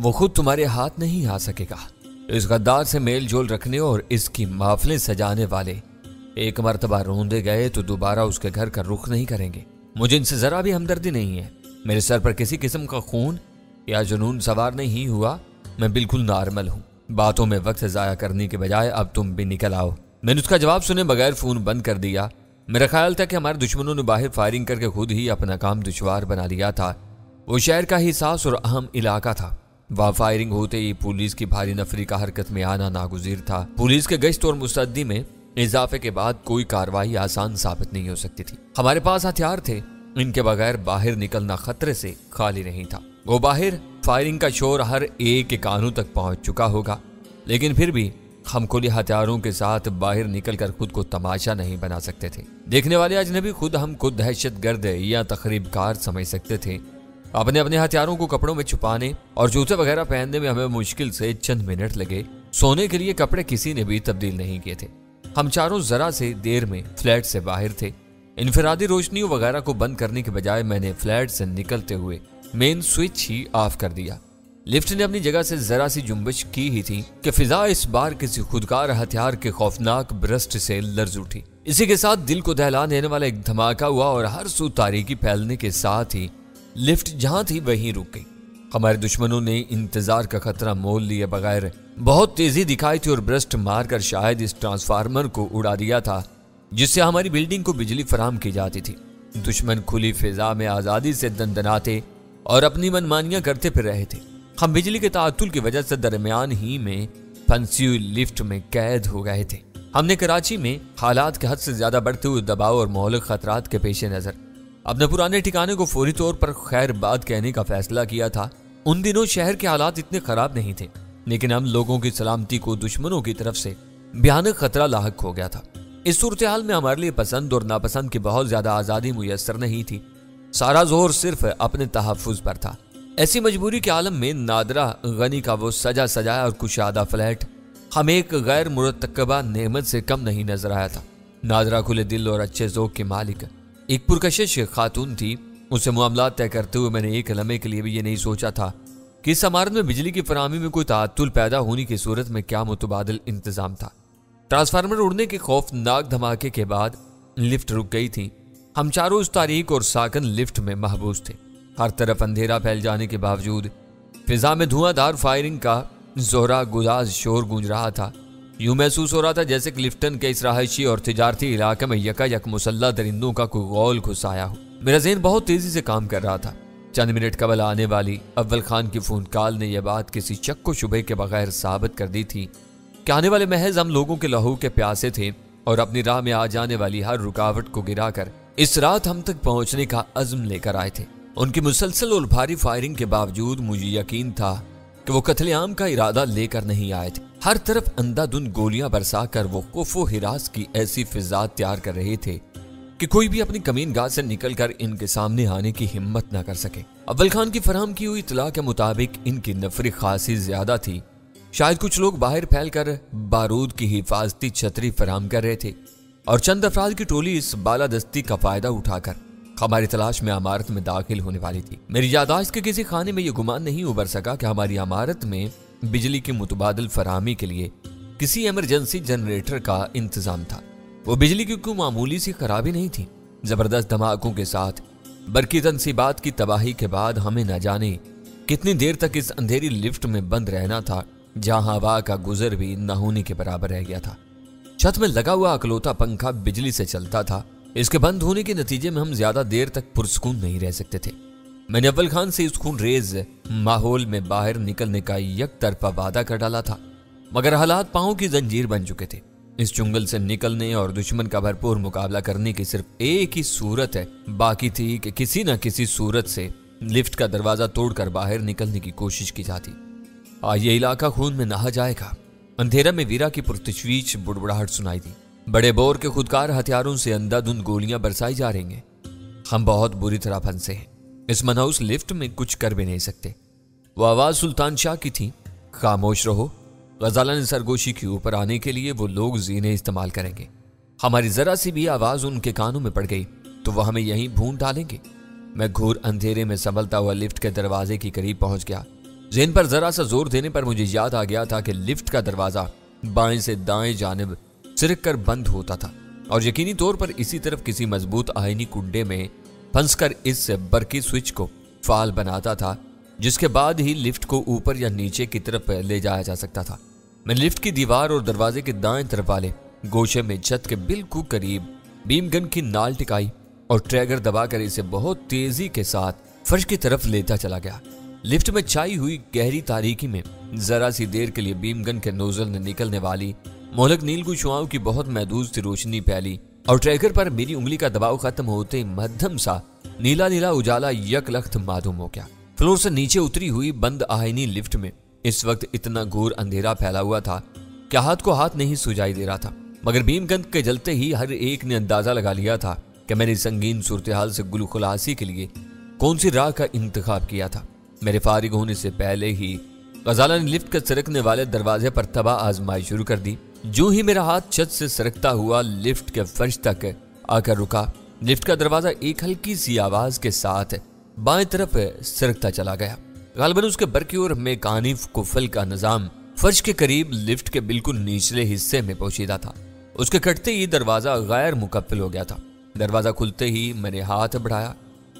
وہ خود تمہارے ہاتھ نہیں آ سکے گا۔ اس غدار سے میل جول رکھنے اور اس کی محفلیں سجانے والے ایک مرتبہ روندے گئے تو دوبارہ اس کے گھر کا رخ نہیں کریں گے۔ مجھے ان سے ذرا بھی ہمدردی نہیں ہے۔ میرے سر پر کسی قسم کا خون یا جنون سوار نہیں ہوا، میں بالکل نارمل ہوں۔ باتوں میں وقت ضائع کرنے کے بجائے اب تم بھی نکل آؤ۔ میں نے اس کا جواب سنے بغیر فون بند کر دیا۔ میرا خیال تھا کہ ہمارے دشمنوں نے باہر فائرنگ کر کے خود ہی اپنا کام دشوار بنا لیا تھا۔ وہ شہر کا حساس اور اہم علاقہ تھا۔ وہاں فائرنگ ہوتے ہی پولیس کی بھاری نفری کا حرکت میں آنا ناگزیر تھا۔ پولیس کے گشت اور مستعدی میں اضافے کے بعد کوئی کارروائی آسان ثابت نہیں ہو سکتی تھی۔ ہمارے پاس ہتھیار تھے، ان کے بغیر باہر نکلنا خطرے سے خالی نہیں تھا۔ وہ باہر فائرنگ کا شور ہر ایک کے کانوں تک پہنچ چکا ہوگا، لیکن پھر بھی ہم کھلے ہتھیاروں کے ساتھ باہر نکل کر خود کو تماشا نہیں بنا سکتے تھے۔ دیکھنے والے اجنبی خود ہم کو دہشت گرد یا تخریب کار سمجھ سکتے تھے۔ اپنے ہتھیاروں کو کپڑوں میں چھپانے اور جوتے وغیرہ پہننے میں ہمیں مشکل سے چند منٹ لگے۔ سونے کے لیے کپڑے کسی نے بھی تبدیل نہیں کیے تھے۔ ہم چاروں ذرا سے دیر میں فلیٹ سے باہر تھے۔ انفرادی روشنیوں وغیرہ کو بند کرنے کے بجائے میں نے فلیٹ سے نکلتے ہوئے مین سوئچ ہی آف کر دیا۔ لفٹ نے اپنی جگہ سے ذرا سی جنبش کی ہی تھی کہ فضا اس بار کسی خودکار ہتھیار کے خوفناک برسٹ سے لرز اٹھی۔ اسی کے ساتھ دل کو دہلا دینے والا ایک دھماکہ ہوا اور ہر سو تاریکی پھیلنے کے ساتھ ہی لفٹ جہاں تھی وہیں رک گئی۔ ہمارے دشمنوں نے انتظار کا خطرہ مول لیے بغیر بہت تیزی دکھائی تھی اور برسٹ مار کر شاید اس ٹرانسفارمر کو اڑا دیا تھا جس سے ہماری بلڈنگ کو بجلی فراہم کی جاتی تھی۔ دشمن کھلی فضا میں آزادی سے دندناتے اور اپنی منمانیاں کرتے پھر رہے تھے۔ ہم بجلی کے تعطل کی وجہ سے درمیان ہی میں پھنسی ہوئی لفٹ میں قید ہو گئے تھے۔ ہم نے کراچی میں حالات کے حد سے زیادہ بڑھتے ہوئے دباؤ اور مہلک خطرات کے پیش نظر اپنے پرانے ٹھکانے کو فوری طور پر خیر باد کہنے کا فیصلہ کیا تھا۔ ان دنوں شہر کے حالات اتنے خراب نہیں تھے، لیکن ہم لوگوں کی سلامتی کو دشمنوں کی طرف سے بھیانک خطرہ لاحق ہو گیا تھا۔ اس صورتحال میں ہمارے لیے پسند اور ناپسند کی بہت زیادہ آزادی میسر نہیں تھی۔ سارا زور صرف اپنے تحفظ پر تھا۔ ایسی مجبوری کے عالم میں نادرہ غنی کا وہ سجا سجایا اور کشادہ فلیٹ ہمیں ایک غیر مرتکبہ نعمت سے کم نہیں نظر آیا تھا۔ نادرہ کھلے دل اور اچھے ذوق کی مالک ایک پرکشش خاتون تھی۔ اس سے معاملات طے کرتے ہوئے میں نے ایک لمحے کے لیے بھی یہ نہیں سوچا تھا کہ اس عمارت میں بجلی کی فراہمی میں کوئی تعطل پیدا ہونے کی صورت میں کیا متبادل انتظام تھا۔ ٹرانسفارمر اڑنے کے خوفناک دھماکے کے بعد لفٹ رک گئی تھی۔ ہم چاروں اس تاریک اور ساکن لفٹ میں محبوس تھے۔ ہر طرف اندھیرا پھیل جانے کے باوجود فضا میں دھواں دار فائرنگ کا زہرا گداز شور گونج رہا تھا۔ یوں محسوس ہو رہا تھا جیسے کلفٹن کے اس رہائشی اور تجارتی علاقے میں یکا یک مسلح درندوں کا کوئی غول گھسایا ہو۔ میرا ذہن بہت تیزی سے کام کر رہا تھا۔ چند منٹ قبل آنے والی اول خان کی فون کال نے یہ بات کسی شک و شبے کے بغیر ثابت کر دی تھی کہ آنے والے محض ہم لوگوں کے لہو کے پیاسے تھے اور اپنی راہ میں آ جانے والی ہر رکاوٹ کو گرا کر اس رات ہم تک پہنچنے کا عزم لے کر آئے تھے۔ ان کی مسلسل اور بھاری فائرنگ کے باوجود مجھے یقین تھا کہ وہ قتل عام کا ارادہ لے کر نہیں آئے تھے۔ ہر طرف اندھا دھند گولیاں برسا کر وہ خوف و ہراس کی ایسی فضا تیار کر رہے تھے کہ کوئی بھی اپنی کمین گاہ سے نکل کر ان کے سامنے آنے کی ہمت نہ کر سکے۔ اول خان کی فراہم کی ہوئی اطلاع کے مطابق ان کی نفری خاصی زیادہ تھی۔ شاید کچھ لوگ باہر پھیل کر بارود کی حفاظتی چھتری فراہم کر رہے تھے اور چند افراد کی ٹولی اس بالادستی کا فائدہ اٹھا کر ہماری تلاش میں عمارت میں داخل ہونے والی تھی۔ میری یادداشت کے کسی خانے میں یہ گمان نہیں ابھر سکا کہ ہماری عمارت میں بجلی کی متبادل فراہمی کے لیے کسی ایمرجنسی جنریٹر کا انتظام تھا۔ وہ بجلی کی کوئی معمولی سی خرابی نہیں تھی۔ زبردست دھماکوں کے ساتھ برقی تنصیبات کی تباہی کے بعد ہمیں نہ جانے کتنی دیر تک اس اندھیری لفٹ میں بند رہنا تھا جہاں ہوا کا گزر بھی نہ ہونے کے برابر رہ گیا تھا۔ چھت میں لگا ہوا اکلوتا پنکھا بجلی سے چلتا تھا۔ اس کے بند ہونے کے نتیجے میں ہم زیادہ دیر تک پرسکون نہیں رہ سکتے تھے۔ میں نے اول خان سے اس خون ریز ماحول میں باہر نکلنے کا یک طرفہ وعدہ کر ڈالا تھا، مگر حالات پاؤں کی زنجیر بن چکے تھے۔ اس جنگل سے نکلنے اور دشمن کا بھرپور مقابلہ کرنے کی صرف ایک ہی صورت باقی تھی کہ کسی نہ کسی صورت سے لفٹ کا دروازہ توڑ کر باہر نکلنے کی کوشش کی جاتی۔ آج یہ علاقہ خون میں نہا جائے گا۔ اندھیرا میں ویرا کی پرتشویش بڑبڑاہٹ سنائی دی۔ بڑے بور کے خودکار ہتھیاروں سے اندھا دھند گولیاں برسائی جا رہی ہیں۔ ہم بہت بری طرح پھنسے ہیں۔ اس منحوس لفٹ میں کچھ کر بھی نہیں سکتے۔ وہ آواز سلطان شاہ کی تھی، خاموش رہو، غزالہ سرگوشی کے اوپر آنے کے لیے وہ لوگ زینے استعمال کریں گے۔ ہماری ذرا سی بھی آواز ان کے کانوں میں پڑ گئی تو وہ ہمیں یہیں بھون ڈالیں گے۔ میں گھور اندھیرے میں سنبھلتا ہوا لفٹ کے دروازے کے قریب پہنچ گیا۔ ذہن پر ذرا سا زور دینے پر مجھے یاد آ گیا تھا کہ لفٹ کا دروازہ بائیں سے دائیں جانب سرک کر بند ہوتا تھا اور یقینی طور پر اسی طرف کسی مضبوط آئینی کنڈے میں پھنس کر اس برقی سوئچ کو فعال بناتا تھا، جس کے بعد ہی لفٹ کو اوپر یا نیچے کی طرف لے جایا جا سکتا تھا۔ میں نے لفٹ کی دیوار اور دروازے کے دائیں طرف والے گوشے میں چھت کے بالکل قریب بیم گن کی نال ٹکائی اور ٹریگر دبا کر اسے بہت تیزی کے ساتھ فرش کی طرف لیتا چلا گیا۔ لفٹ میں چھائی ہوئی گہری تاریکی میں ذرا سی دیر کے لیے بیم گن کے نوزل نے نکلنے والی مہلک نیل کو شعاؤں کی بہت محدود سی روشنی پھیلی اور ٹریگر پر میری انگلی کا دباؤ ختم ہوتے مدھم سا نیلا نیلا اجالا یک لخت معدوم ہو گیا۔ فلور سے نیچے اتری ہوئی بند آئینی لفٹ میں اس وقت اتنا گھور اندھیرا پھیلا ہوا تھا کہ ہاتھ کو ہاتھ نہیں سجائی دے رہا تھا، مگر بیم گن کے جلتے ہی ہر ایک نے اندازہ لگا لیا تھا کہ میں نے سنگین صورتحال سے گل خلاصی کے لیے کون سی راہ کا انتخاب کیا تھا۔ میرے فارغ ہونے سے پہلے ہی غزالہ نے لفٹ کے سرکنے والے دروازے پر تباہ آزمائی شروع کر دی۔ جو ہی میرا ہاتھ چھت سے سرکتا ہوا لفٹ کے فرش تک آ کر رکا، لفٹ کا دروازہ ایک ہلکی سی آواز کے ساتھ بائیں طرف سرکتا چلا گیا۔ غالباً اس کے برقی اور میکانک قفل کا نظام فرش کے قریب لفٹ کے بالکل نچلے حصے میں پوشیدہ تھا۔ اس کے کٹتے ہی دروازہ غیر مکفل ہو گیا تھا۔ دروازہ کھلتے ہی میں نے ہاتھ بڑھایا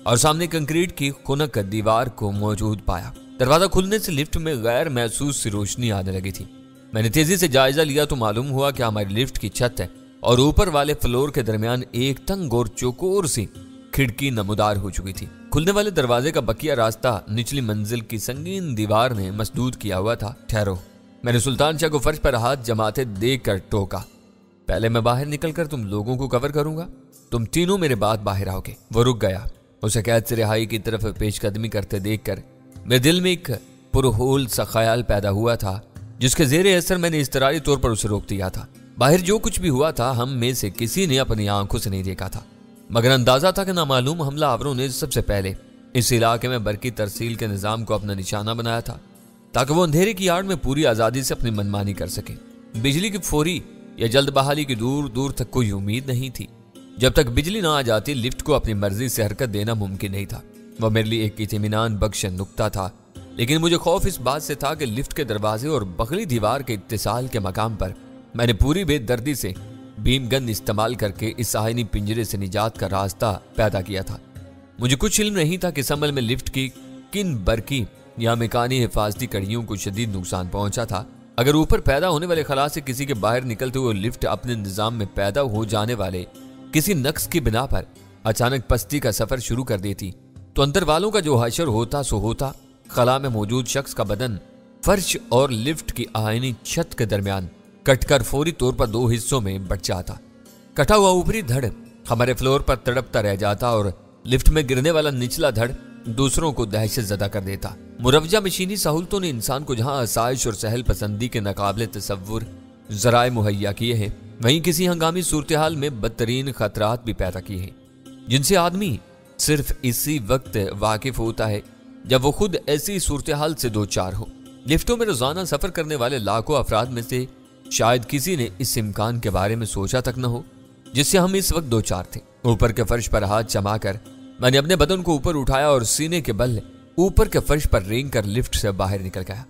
اور سامنے کنکریٹ کی خنک دیوار کو موجود پایا۔ دروازہ کھلنے سے لفٹ میں غیر محسوس سی روشنی آنے لگی تھی۔ میں نے تیزی سے جائزہ لیا تو معلوم ہوا کہ ہماری لفٹ کی چھت ہے اور اوپر والے فلور کے درمیان ایک تنگ اور چوکور سی کھڑکی نمودار ہو چکی تھی۔ کھلنے والے دروازے کا بقیہ راستہ نچلی منزل کی سنگین دیوار نے مسدود کیا ہوا تھا۔ ٹھہرو، میں نے سلطان شاہ کو فرش پر ہاتھ جماتے دیکھ کر ٹوکا۔ پہلے میں باہر نکل کر تم لوگوں کو کور کروں گا، تم تینوں میرے بعد باہر آؤ گے۔ وہ رک گیا۔ اسے قید سے رہائی کی طرف پیش قدمی کرتے دیکھ کر میرے دل میں ایک پرہول سا خیال پیدا ہوا تھا، جس کے زیر اثر میں نے اضطراری طور پر اسے روک دیا تھا۔ باہر جو کچھ بھی ہوا تھا ہم میں سے کسی نے اپنی آنکھوں سے نہیں دیکھا تھا، مگر اندازہ تھا کہ نامعلوم حملہ آوروں نے سب سے پہلے اس علاقے میں برقی ترسیل کے نظام کو اپنا نشانہ بنایا تھا تاکہ وہ اندھیرے کی آڑ میں پوری آزادی سے اپنی منمانی کر سکے۔ بجلی کی فوری یا جلد بحالی کی دور دور تک کوئی امید نہیں تھی۔ جب تک بجلی نہ آ جاتی لفٹ کو اپنی مرضی سے حرکت دینا ممکن نہیں تھا۔ وہ میرے لیے ایک اطمینان بخش نکتہ تھا، لیکن مجھے خوف اس بات سے تھا کہ لفٹ کے دروازے اور بغلی دیوار کے اتصال کے مقام پر میں نے پوری بے دردی سے بیم گن استعمال کر کے اس آئینی پنجرے سے نجات کا راستہ پیدا کیا تھا۔ مجھے کچھ علم نہیں تھا کہ اس عمل میں لفٹ کی کن برقی یا میکانی حفاظتی کڑیوں کو شدید نقصان پہنچا تھا۔ اگر اوپر پیدا ہونے والے خلا سے کسی کے باہر نکلتے ہوئے لفٹ اپنے نظام میں پیدا ہو جانے والے کسی نقص کی بنا پر اچانک پستی کا سفر شروع کر دیتی تو اندر والوں کا جو حشر ہوتا سو ہوتا۔ خلا میں موجود شخص کا بدن فرش اور لفٹ کی آئینی چھت کے درمیان کٹ کر فوری طور پر دو حصوں میں بٹ جاتا۔ کٹا ہوا اوپری دھڑ ہمارے فلور پر تڑپتا رہ جاتا اور لفٹ میں گرنے والا نچلا دھڑ دوسروں کو دہشت زدہ کر دیتا۔ مروجہ مشینی سہولتوں نے انسان کو جہاں آسائش اور سہل پسندی کے ناقابل تصور ذرائع مہیا کیے ہیں، وہیں کسی ہنگامی صورتحال میں بدترین خطرات بھی پیدا کیے ہیں، جن سے آدمی صرف اسی وقت واقف ہوتا ہے جب وہ خود ایسی صورتحال سے دوچار ہو۔ لفٹوں میں روزانہ سفر کرنے والے لاکھوں افراد میں سے شاید کسی نے اس امکان کے بارے میں سوچا تک نہ ہو جس سے ہم اس وقت دوچار تھے۔ اوپر کے فرش پر ہاتھ جما کر میں نے اپنے بدن کو اوپر اٹھایا اور سینے کے بل اوپر کے فرش پر رینگ کر لفٹ سے باہر نکل گیا۔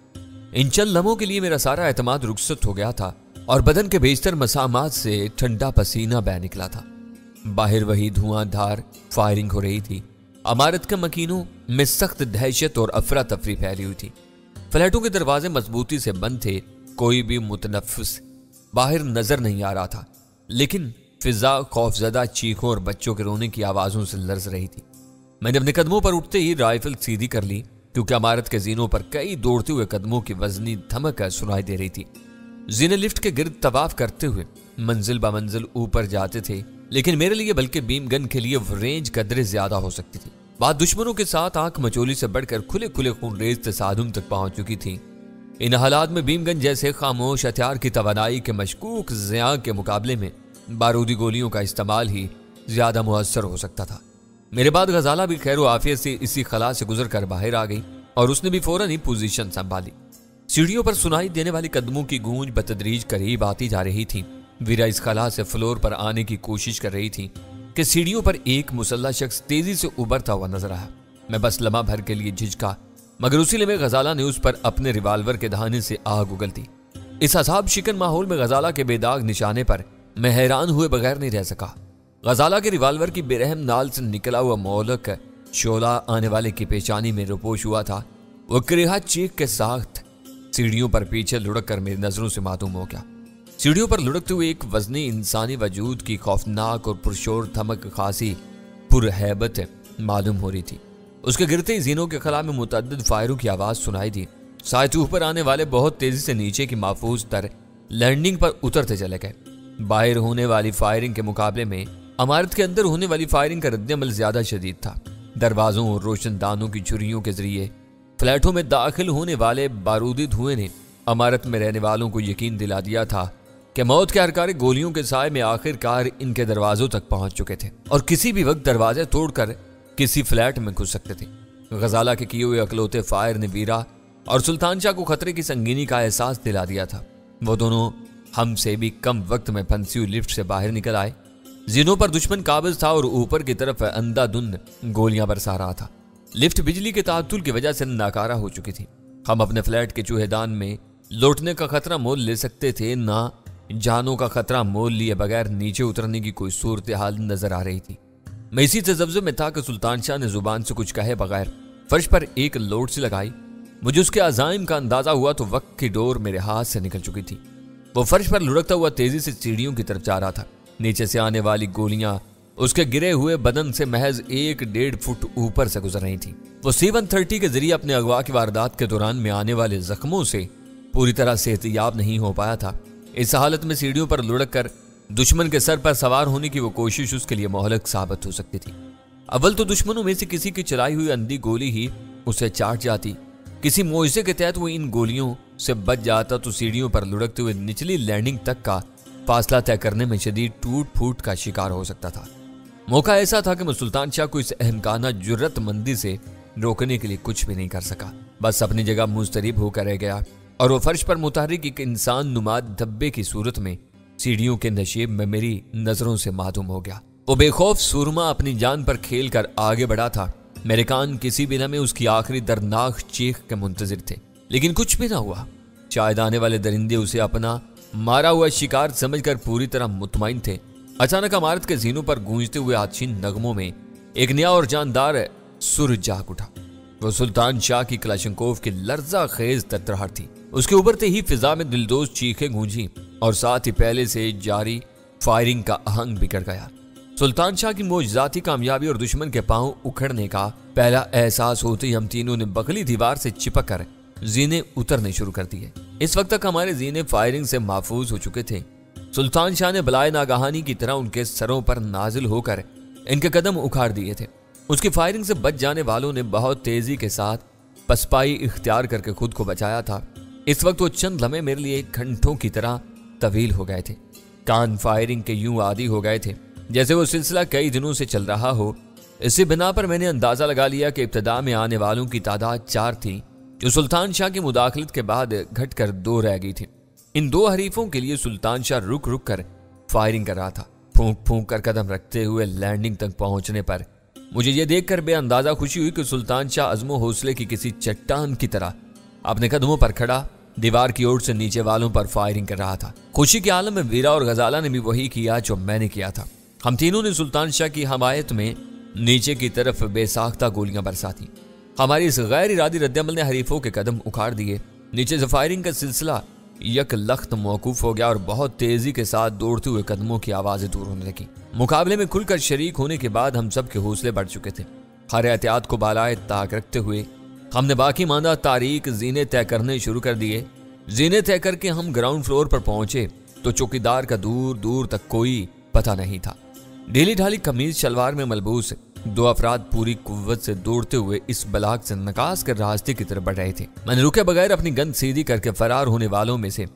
ان چند لمحوں کے لیے میرا سارا اعتماد رخصت ہو گیا تھا اور بدن کے بیشتر مسامات سے ٹھنڈا پسینہ بہہ نکلا تھا۔ باہر وہی دھواں دھار فائرنگ ہو رہی تھی۔ عمارت کے مکینوں میں سخت دہشت اور افراتفری پھیلی ہوئی تھی۔ فلیٹوں کے دروازے مضبوطی سے بند تھے، کوئی بھی متنفس باہر نظر نہیں آ رہا تھا، لیکن فضا خوفزدہ چیخوں اور بچوں کے رونے کی آوازوں سے لرز رہی تھی۔ میں نے اپنے قدموں پر اٹھتے ہی رائفل سیدھی کر لی، کیونکہ عمارت کے زینوں پر کئی دوڑتے ہوئے قدموں کی وزنی دھمک سنائی دے رہی تھی۔ زینے لفٹ کے گرد طواف کرتے ہوئے منزل با منزل اوپر جاتے تھے، لیکن میرے لیے بلکہ بیم گن کے لیے رینج قدرے زیادہ ہو سکتی تھی۔ بات دشمنوں کے ساتھ آنکھ مچولی سے بڑھ کر کھلے کھلے خون ریز تصادم تک پہنچ چکی تھی۔ ان حالات میں بیم گن جیسے خاموش ہتھیار کی توانائی کے مشکوک زیاں کے مقابلے میں بارودی گولیوں کا استعمال ہی زیادہ مؤثر ہو سکتا تھا۔ میرے بعد غزالہ بھی خیر و عافیت سے اسی خلا سے گزر کر باہر آ گئی اور اس نے بھی فوراً ہی پوزیشن سنبھالی۔ سیڑھیوں پر سنائی دینے والی قدموں کی گونج بتدریج قریب آتی جا رہی تھی۔ ویرا اس خلا سے فلور پر آنے کی کوشش کر رہی تھی کہ سیڑھیوں پر ایک مسلح شخص تیزی سے ابھرتا ہوا نظر آیا۔ میں بس لمحہ بھر کے لیے جھجکا मगर उसी लम्हे गजाला ने उस पर अपने रिवाल्वर के धाने से आग उगल दी। इस असाब शिकन माहौल में गजाला के बेदाग निशाने पर मैं हैरान हुए बगैर नहीं रह सका। गजाला के रिवाल्वर की बेरहम नाल से निकला हुआ मोहलक शोला आने वाले की पेशानी में रुपोश हुआ था। वो करेहा चीख के साथ सीढ़ियों पर पीछे लुढ़क कर मेरी नजरों से मासूम हो गया। सीढ़ियों पर लुढ़कते हुए एक वजनी इंसानी वजूद की खौफनाक और पुरशोर थमक खासी पुरहैबत मालूम हो रही थी। उसके गिरते ही जीनों के खला में मुतअद्दिद फायरों की आवाज सुनाई दी। शायद ऊपर आने वाले बहुत तेजी से नीचे की महफूज तर लैंडिंग पर उतरते चले गए। बाहर होने वाली फायरिंग के मुकाबले में इमारत के अंदर होने वाली फायरिंग का रद्दअमल ज्यादा शदीद था। दरवाजों और रोशनदानों की छुरियों के जरिए फ्लैटों में दाखिल होने वाले बारूदी धुएं ने इमारत में रहने वालों को यकीन दिला दिया था कि मौत के हरकारे गोलियों के साए में आखिरकार इनके दरवाजों तक पहुंच चुके थे और किसी भी वक्त दरवाजे तोड़कर किसी फ्लैट में घुस सकते थे। गजाला के किए हुए अकलौते फायर ने वीरा और सुल्तान शाह को खतरे की संगीनी का एहसास दिला दिया था। वो दोनों हमसे भी कम वक्त में फंसी हुई लिफ्ट से बाहर निकल आए। जीनों पर दुश्मन काबिज था और ऊपर की तरफ अंधाधुंध गोलियां बरसा रहा था। लिफ्ट बिजली के ताअत्तुल की वजह से नाकारा हो चुकी थी। हम अपने फ्लैट के चूहेदान में लौटने का खतरा मोल ले सकते थे, ना जानों का खतरा मोल लिए बगैर नीचे उतरने की कोई सूरत हाल नजर आ रही थी। मैं इसी तजब्जुब में था कि सुल्तान शाह ने जुबान से कुछ कहे बगैर फर्श पर एक लोट सी लगाई। मुझे उसके अजाइम का अंदाजा हुआ तो वक्त की डोर मेरे हाथ से निकल चुकी थी। वो फर्श पर लुढ़कता हुआ तेजी से सीढ़ियों की तरफ जा रहा था। नीचे से आने वाली गोलियां उसके गिरे हुए बदन से महज 1-1.5 फुट ऊपर से गुजर रही थी। वो C-130 के जरिए अपने अगवा की वारदात के दौरान में आने वाले जख्मों से पूरी तरह सेहतियाब नहीं हो पाया था। इस हालत में सीढ़ियों पर लुढ़क कर दुश्मन के सर पर सवार होने की वो कोशिश उसके लिए मोहलक साबित हो सकती थी। अव्वल तो दुश्मनों में से किसी की चलाई हुई अंधी गोली ही उसे चाट जाती। किसी मुआवजे के तहत वो इन गोलियों से बच जाता तो सीढ़ियों पर लुढ़कते हुए निचली लैंडिंग तक का फासला तय करने में शदीद टूट फूट का शिकार हो सकता था। मौका ऐसा था कि मैं सुल्तान शाह को इस अहमकाना जुर्रतमंदी से रोकने के लिए कुछ भी नहीं कर सका। बस अपनी जगह मुस्तरिब होकर रह गया और वो फर्श पर मुतहरिक एक इंसान नुमाद धब्बे की सूरत में सीढ़ियों के नशीब में मेरी नजरों से मासूम हो गया। वो बेखौफ सुरमा अपनी जान पर खेल कर आगे बढ़ा था। मेरे कान किसी बिना में उसकी आखिरी दर्दनाक चीख के मुंतजिर थे, लेकिन कुछ भी ना हुआ। शायद आने वाले दरिंदे उसे अपना मारा हुआ शिकार समझकर पूरी तरह मुतमईन थे। अचानक इमारत के जीनों पर गूंजते हुए आतशीन नगमों में एक नया और जानदार सुर जाग उठा। वो सुल्तान शाह की क्लाशंकोव की लर्जा खेज ततराहट थी। उसके उभरते ही फिजा में दिलदोज चीखें गूंजी और साथ ही पहले से जारी फायरिंग का आहंग बिगड़ गया। सुल्तान शाह की मौजज़ाती कामयाबी और दुश्मन के पांव उखड़ने का पहला एहसास होते ही हम तीनों ने बगली दीवार से चिपक कर जीने उतरने शुरू कर दिए। इस वक्त तक हमारे जीने फायरिंग से महफूज हो चुके थे। सुल्तान शाह ने बलाए नागहानी की तरह उनके सरों पर नाजिल होकर इनके कदम उखाड़ दिए थे। उसकी फायरिंग से बच जाने वालों ने बहुत तेजी के साथ पसपाई इख्तियार करके खुद को बचाया था। इस वक्त वो चंद लम्हे मेरे लिए घंटों की तरह तवील हो गए थे। कान फायरिंग के यूं आदी हो गए थे जैसे वो सिलसिला कई दिनों से चल रहा हो। इसी बिना पर मैंने अंदाजा लगा लिया कि इब्तदा में आने वालों की तादाद 4 थी, जो सुल्तान शाह की मुदाखलत के बाद घटकर 2 रह गई थी। इन 2 हरीफों के लिए सुल्तान शाह रुक रुक कर फायरिंग कर रहा था। फूंक फूंक कर कदम रखते हुए लैंडिंग तक पहुंचने पर मुझे ये देखकर बेअंदाजा खुशी हुई कि सुल्तान शाह अज़्मो हौसले की किसी चट्टान की तरह अपने कदमों पर खड़ा दीवार की ओर से नीचे वालों पर फायरिंग कर रहा था। खुशी के आलम में वीरा और गजाला ने भी वही किया जो मैंने किया था। हम तीनों ने सुल्तान शाह की हमायत में नीचे की तरफ बेसाख्ता गोलियां बरसाती। हमारी इस गैर इरादी रद्दअमल ने हरीफों के कदम उखाड़ दिए। नीचे से फायरिंग का सिलसिला यक लख्त मौकूफ हो गया और बहुत तेजी के साथ दौड़ते हुए कदमों की आवाजें दूर होने लगी। मुकाबले में खुलकर शरीक होने के बाद हम सब के हौसले बढ़ चुके थे। हर एहतियात को बालाए ताक रखते हुए हमने बाकी मांदा तारीख जीने तय करने शुरू कर दिए। जीने तय करके हम ग्राउंड फ्लोर पर पहुंचे तो चौकीदार का दूर दूर तक कोई पता नहीं था। ढीली ढाली कमीज शलवार में मलबूस 2 अफराद पूरी कुव्वत से दौड़ते हुए इस बलाक से नकाज कर रास्ते की तरफ बढ़ रहे थे। मैंने रुके बगैर अपनी गन सीधी करके फरार होने वालों में से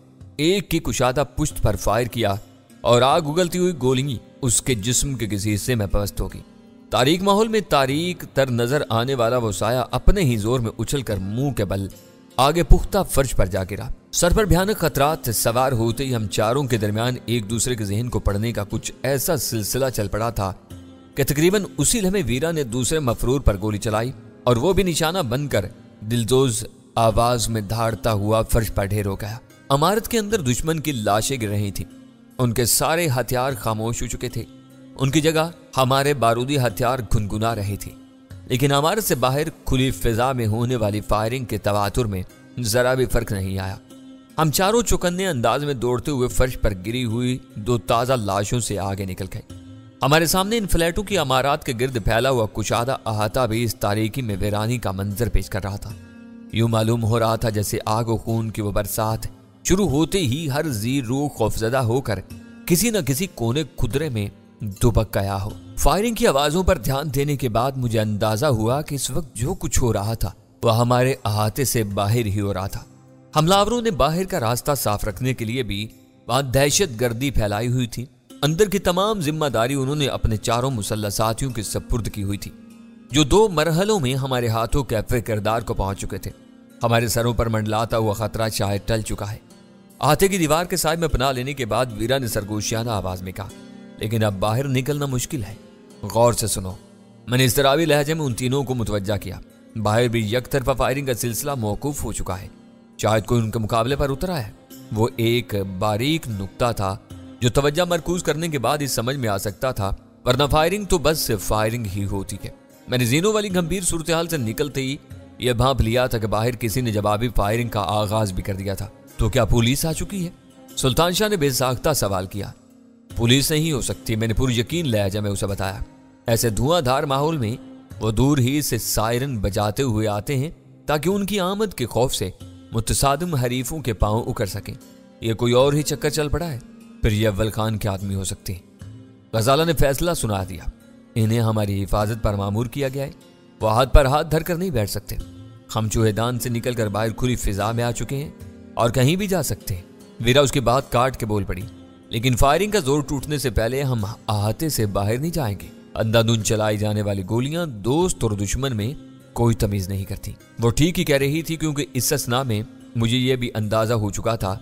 एक की कुशादा पुश्त पर फायर किया और आग उगलती हुई गोली उसके जिस्म के किसी हिस्से में पस्त होगी। तारीक माहौल में तारीक तर नजर आने वाला वो साया अपने ही जोर में उछलकर मुंह के बल आगे पुख्ता फर्श पर जा गिरा। सर पर भयानक खतरात सवार होते ही हम चारों के दरमियान एक दूसरे के जहन को पढ़ने का कुछ ऐसा सिलसिला चल पड़ा था कि तकरीबन उसी लम्हे वीरा ने दूसरे मफरूर पर गोली चलाई और वो भी निशाना बनकर दिलदोज आवाज में धाड़ता हुआ फर्श पर ढेर हो गया। इमारत के अंदर दुश्मन की लाशें गिर रही थी। उनके सारे हथियार खामोश हो चुके थे। उनकी जगह हमारे बारूदी हथियार गुनगुना रहे थे। लेकिन इमारत से बाहर खुली फिजा में होने वाली फायरिंग के तवातुर में जरा भी फर्क नहीं आया। हम चारों चौकन्ने अंदाज में दौड़ते हुए फर्श पर गिरी हुई 2 ताजा लाशों से आगे निकल गए। हमारे सामने इन फ्लैटों की इमारत के गिर्द फैला हुआ कुशादा अहाता भी इस तारीकी में वीरानी का मंजर पेश कर रहा था। यूं मालूम हो रहा था जैसे आग और खून की वो बरसात शुरू होते ही हर जी रूह खौफजदा होकर किसी न किसी कोने खुदरे में दुबक गया हो। फायरिंग की आवाजों पर ध्यान देने के बाद मुझे अंदाजा हुआ कि इस वक्त जो कुछ हो रहा था वह हमारे अहाते से बाहर ही हो रहा था। हमलावरों ने बाहर का रास्ता साफ रखने के लिए भी वहां दहशत गर्दी फैलाई हुई थी। अंदर की तमाम जिम्मेदारी उन्होंने अपने चारों मुसल्लह साथियों के सपुर्द की हुई थी, जो 2 मरहलों में हमारे हाथों कैफे किरदार को पहुंच चुके थे। हमारे सरों पर मंडलाता हुआ खतरा शायद टल चुका है। अहाते की दीवार के साइड में पनाह लेने के बाद वीरा ने सरगोशियाना आवाज में कहा, लेकिन अब बाहर निकलना मुश्किल है। गौर से सुनो। मैंने इस तरह लहजे में उन तीनों को मुतवज्जा किया। बाहर भी यकतरफा फायरिंग का सिलसिला मौकूफ हो चुका है। शायद कोई उनके मुकाबले पर उतरा है। वो एक बारीक नुक्ता था जो तवज्जो मरकूज करने के बाद ही समझ में आ सकता था, वरना फायरिंग तो बस फायरिंग ही होती है। मैंने जीनों वाली गंभीर सूरत हाल से निकलते ही यह भांप लिया था कि बाहर किसी ने जवाबी फायरिंग का आगाज भी कर दिया था। तो क्या पुलिस आ चुकी है? सुल्तान शाह ने बेसाख्ता सवाल किया। पुलिस नहीं हो सकती, मैंने पूरी यकीन लहजा में उसे बताया। ऐसे धुआंधार माहौल में वो दूर ही से सायरन बजाते हुए आते हैं ताकि उनकी आमद के खौफ से मुतसादिम हरीफों के पांव उकर सकें। ये कोई और ही चक्कर चल पड़ा है, फिर ये अव्वल खान के आदमी हो सकते हैं। गजाला ने फैसला सुना दिया। इन्हें हमारी हिफाजत पर मामूर किया गया है। वो हाथ पर हाथ धर कर नहीं बैठ सकते। हम चूहेदान से निकलकर बाहर खुली फिजा में आ चुके हैं और कहीं भी जा सकते हैं। वीरा उसकी बात काट के बोल पड़ी, लेकिन फायरिंग का जोर टूटने से पहले हम अहाते से बाहर नहीं जाएंगे। अंधाधुंध चलाई जाने वाली गोलियां दोस्त और दुश्मन में कोई तमीज नहीं करती। वो ठीक ही कह रही थी, क्योंकि इस असना में मुझे यह भी अंदाजा हो चुका था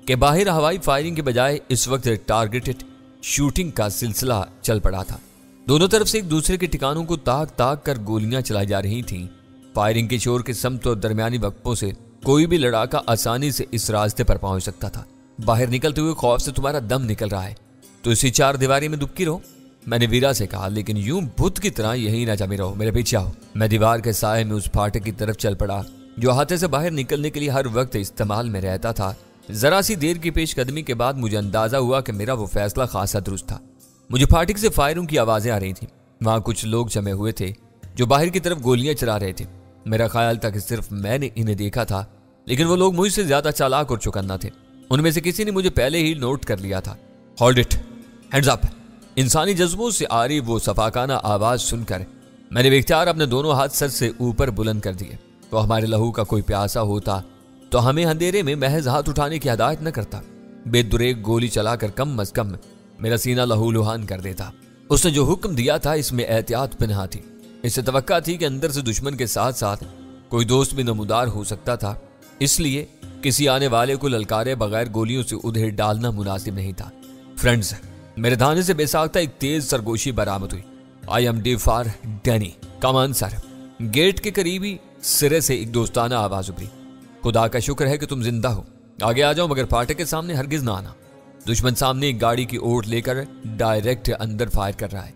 कि बाहर हवाई फायरिंग के बजाय इस वक्त टारगेटेड शूटिंग का सिलसिला चल पड़ा था। दोनों तरफ से एक दूसरे के ठिकानों को ताक ताक कर गोलियां चलाई जा रही थीं। फायरिंग के शोर के समत और दरमियानी वक्फों से कोई भी लड़ाका आसानी से इस रास्ते पर पहुंच सकता था। बाहर निकलते हुए खौफ से तुम्हारा दम निकल रहा है तो इसी 4 दीवारी में दुबकी रहो, मैंने वीरा से कहा, लेकिन यूं बुत की तरह यहीं ना जमी रहो, मेरे पीछे आओ। मैं दीवार के साए में उस फाटक की तरफ चल पड़ा जो अहाते से बाहर निकलने के लिए हर वक्त इस्तेमाल में रहता था। जरा सी देर की पेशकदमी के बाद मुझे अंदाजा हुआ कि मेरा वो फैसला खासा दुरुस्त था। मुझे फाटक से फायरों की आवाजें आ रही थी। वहां कुछ लोग जमे हुए थे जो बाहर की तरफ गोलियां चला रहे थे। मेरा ख्याल था कि सिर्फ मैंने इन्हें देखा था, लेकिन वो लोग मुझसे ज्यादा चालाक और चौकन्ना थे। उनमें से किसी ने मुझे पहले ही नोट कर लिया था। Hold it, hands up. इंसानी जज्बों से आ रही वो सफाकाना आवाज सुनकर मैंने बेख्तियार अपने दोनों हाथ सर से ऊपर बुलंद कर दिए। तो हमारे लहू का कोई प्यासा होता तो हमें अंधेरे में महज हाथ उठाने की हिदायत न करता, बेदुरेक गोली चलाकर कम अज कम मेरा सीना लहू लुहान कर देता। उसने जो हुक्म दिया था इसमें एहतियात पनहा थी। इससे तवक्का थी कि अंदर से दुश्मन के साथ साथ कोई दोस्त भी नमूदार हो सकता था, इसलिए किसी आने वाले को ललकारे बगैर गोलियों से उधेड़ डालना मुनासिब नहीं था। फ्रेंड्स, मेरे धाने से बेसाख्ता एक तेज सरगोशी बरामद हुई। I am D for Danny, come on sir. Gate के करीबी सिरे से एक दोस्ताना आवाज उभरी। खुदा का शुक्र है कि तुम जिंदा हो, आगे आ जाओ, मगर फाटक के सामने हरगिज ना आना। दुश्मन सामने एक गाड़ी की ओट लेकर डायरेक्ट अंदर फायर कर रहा है।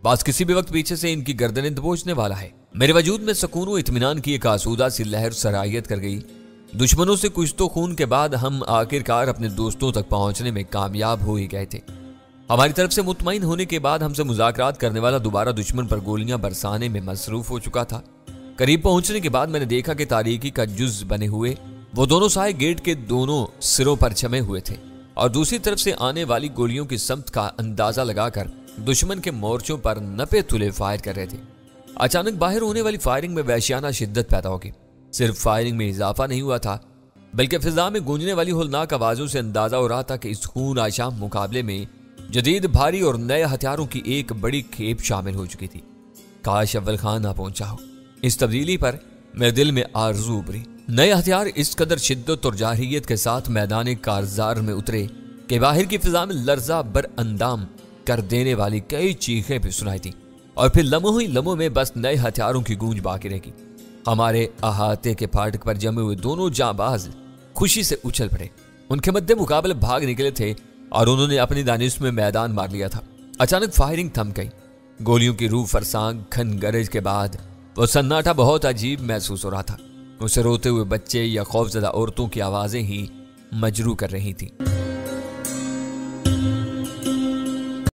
बस किसी भी वक्त पीछे से इनकी गर्दनें दबोचने वाला है। मेरे वजूद में सुकून व इत्मीनान की एक आसूदा सी लहर सरायत कर गई। दुश्मनों से कुछ तो खून के बाद हम आखिरकार अपने दोस्तों तक पहुंचने में कामयाब हो ही गए थे। हमारी तरफ से मुतमईन होने के बाद हमसे मुज़ाकरात करने वाला दोबारा दुश्मन पर गोलियां बरसाने में मसरूफ हो चुका था। करीब पहुंचने के बाद मैंने देखा कि तारीकी का जुज बने हुए वो दोनों साए गेट के दोनों सिरों पर छमे हुए थे और दूसरी तरफ से आने वाली गोलियों की समत का अंदाजा लगाकर दुश्मन के मोर्चों पर नपे तुले फायर कर रहे थे। अचानक बाहर होने वाली फायरिंग में वहशियाना शिद्दत पैदा होगी। सिर्फ फायरिंग में इजाफा नहीं हुआ था, बल्कि फिजा में गूंजने वाली होलनाक आवाजों से अंदाजा हो रहा था कि इस खून आशाम मुकाबले में जदीद भारी और नए हथियारों की एक बड़ी खेप शामिल हो चुकी थी। काश अव्वल खान ना पहुंचा हो। इस तब्दीली पर मेरे दिल में आरज़ू उभरी। नए हथियार इस कदर शिद्दत और जाहिरियत के साथ मैदान कारजार में उतरे कि बाहर की फिजा में लर्जा बर अंदाम कर देने वाली कई चीखें भी सुनाई थी और फिर लम्हों ही लम्हों में बस नए हथियारों की गूंज बाकी रहेगी। हमारे अहाते के फाटक पर जमे हुए दोनों जांबाज खुशी से उछल पड़े। उनके मध्य मुकाबले भाग निकले थे और उन्होंने अपनी दानिश में मैदान मार लिया था। अचानक फायरिंग थम गई। गोलियों की रूह फरसांग खन गरज के बाद वो सन्नाटा बहुत अजीब महसूस हो रहा था। उसे रोते हुए बच्चे या खौफजदा औरतों की आवाजें ही मजरू कर रही थी।